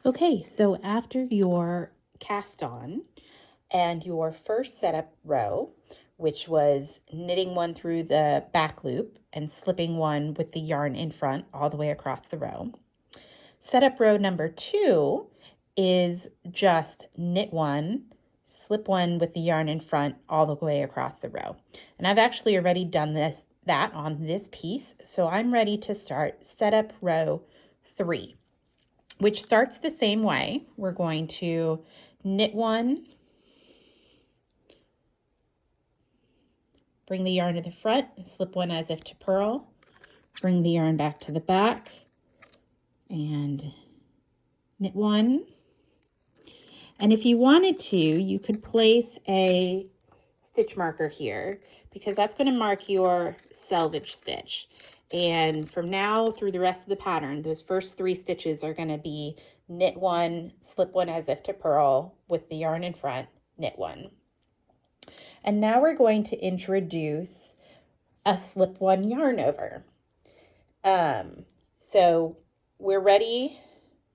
Okay, so after your cast on and your first setup row, which was knitting one through the back loop and slipping one with the yarn in front all the way across the row, setup row number 2 is just knit one, slip one with the yarn in front all the way across the row. And I've actually already done that on this piece, so I'm ready to start setup row 3, which starts the same way. We're going to knit one, bring the yarn to the front, slip one as if to purl, bring the yarn back to the back, and knit one. And if you wanted to, you could place a stitch marker here because that's going to mark your selvage stitch. And from now through the rest of the pattern, those first 3 stitches are going to be knit one, slip one as if to purl with the yarn in front, knit one. And now we're going to introduce a slip one yarn over. So we're ready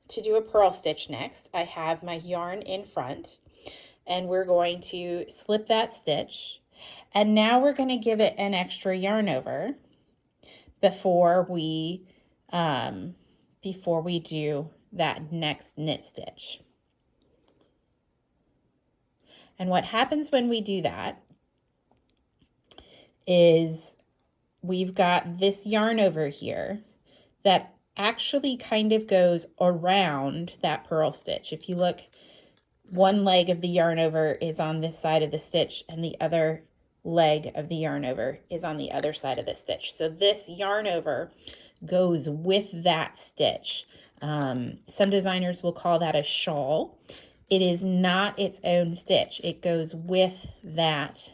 to do a purl stitch next. I have my yarn in front and we're going to slip that stitch. And now we're going to give it an extra yarn over before we do that next knit stitch. And what happens when we do that is we've got this yarn over here that actually kind of goes around that purl stitch. If you look, one leg of the yarn over is on this side of the stitch and the other leg of the yarn over is on the other side of the stitch. So this yarn over goes with that stitch. Some designers will call that a shawl. It is not its own stitch. It goes with that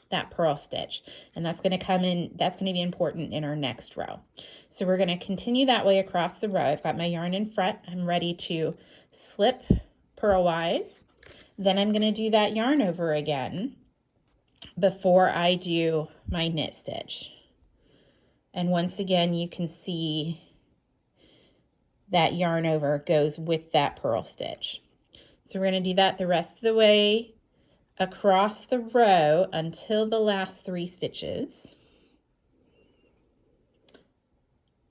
that purl stitch, and that's going to come in, that's going to be important in our next row. So we're going to continue that way across the row. I've got my yarn in front. I'm ready to slip purlwise. Then I'm going to do that yarn over again before I do my knit stitch. And once again, you can see that yarn over goes with that purl stitch. So we're going to do that the rest of the way across the row until the last 3 stitches.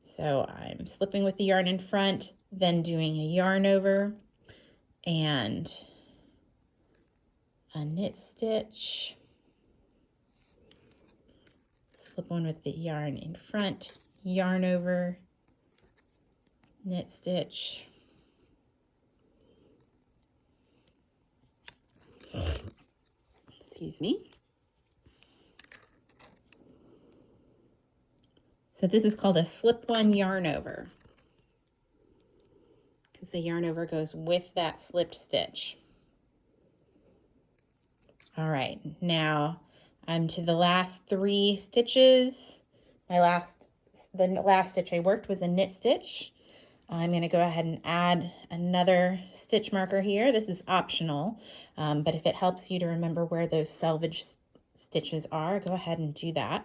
So I'm slipping with the yarn in front, then doing a yarn over and a knit stitch, slip one with the yarn in front, yarn over, knit stitch, excuse me. So this is called a slip one yarn over because the yarn over goes with that slipped stitch. All right, now I'm to the last 3 stitches. The last stitch I worked was a knit stitch. I'm going to go ahead and add another stitch marker here. This is optional, but if it helps you to remember where those selvage stitches are, go ahead and do that.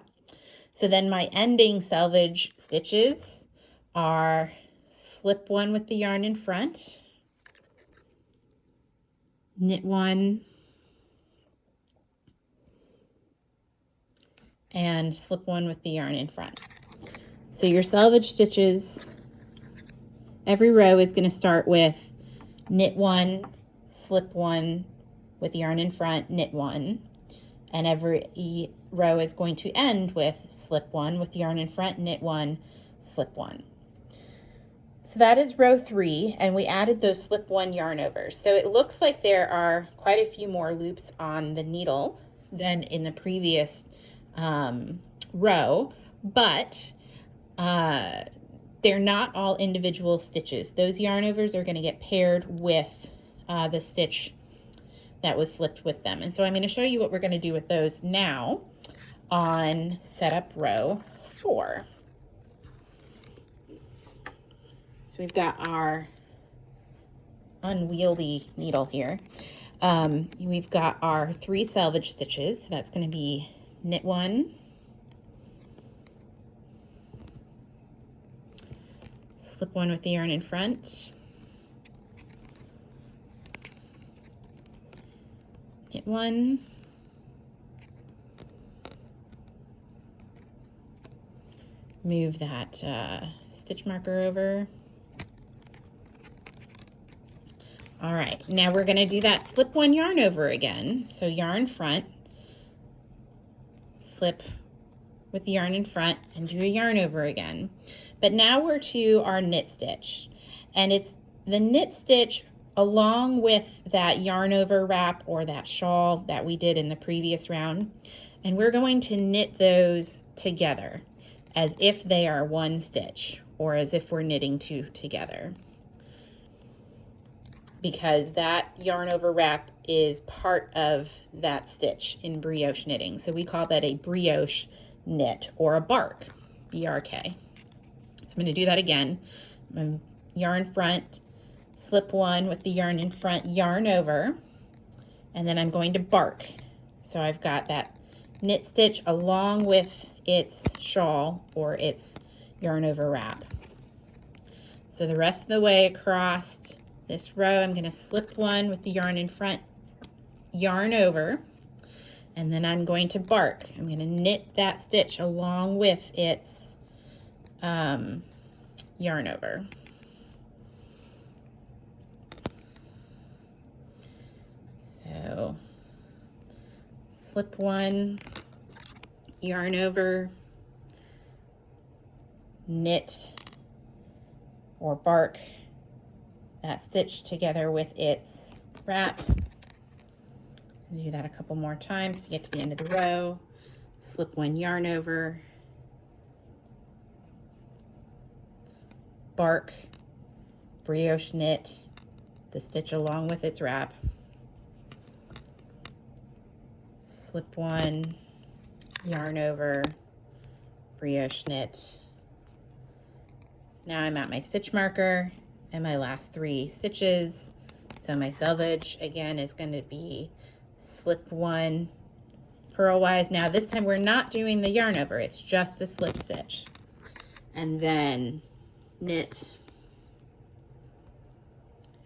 So then my ending selvage stitches are slip one with the yarn in front, knit one, and slip one with the yarn in front. So your selvage stitches, every row is going to start with knit one, slip one with yarn in front, knit one, and every row is going to end with slip one with yarn in front, knit one, slip one. So that is row 3, and we added those slip one yarn overs. So it looks like there are quite a few more loops on the needle than in the previous row, but they're not all individual stitches. Those yarn overs are going to get paired with the stitch that was slipped with them. And so I'm going to show you what we're going to do with those now on setup row 4. So we've got our unwieldy needle here. We've got our 3 selvage stitches. So that's going to be knit one, slip one with the yarn in front, Knit one. Move that stitch marker over. All right, now we're gonna do that slip one yarn over again. So yarn front, slip with the yarn in front, and do a yarn over again. But now we're to our knit stitch, and it's the knit stitch along with that yarn over wrap or that shawl that we did in the previous round, and we're going to knit those together as if they are one stitch, or as if we're knitting two together, because that yarn over wrap is part of that stitch in brioche knitting. So we call that a brioche knit or a bark, B-R-K. So I'm going to do that again. Yarn front, slip one with the yarn in front, yarn over, and then I'm going to bark. So I've got that knit stitch along with its shawl or its yarn over wrap. So the rest of the way across this row, I'm going to slip one with the yarn in front, yarn over, and then I'm going to bark. I'm going to knit that stitch along with its yarn over. So slip one, yarn over, knit or bark that stitch together with its wrap. Do that a couple more times to get to the end of the row. Slip one yarn over, bark, brioche knit the stitch along with its wrap, slip one, yarn over, brioche knit. Now I'm at my stitch marker and my last 3 stitches. So my selvage again is going to be slip one purlwise. Now this time we're not doing the yarn over, it's just a slip stitch. And then knit,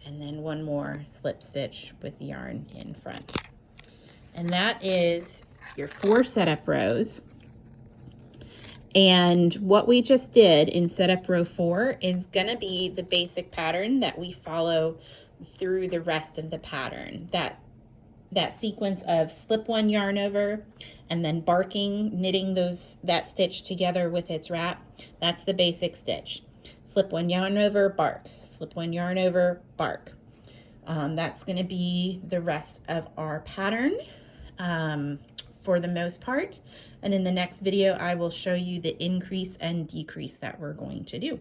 and then one more slip stitch with yarn in front. And that is your 4 setup rows. And what we just did in setup row 4 is gonna be the basic pattern that we follow through the rest of the pattern. That sequence of slip one yarn over and then barking, knitting that stitch together with its wrap, that's the basic stitch. Slip one yarn over, bark, slip one yarn over, bark. That's gonna be the rest of our pattern for the most part. And in the next video, I will show you the increase and decrease that we're going to do.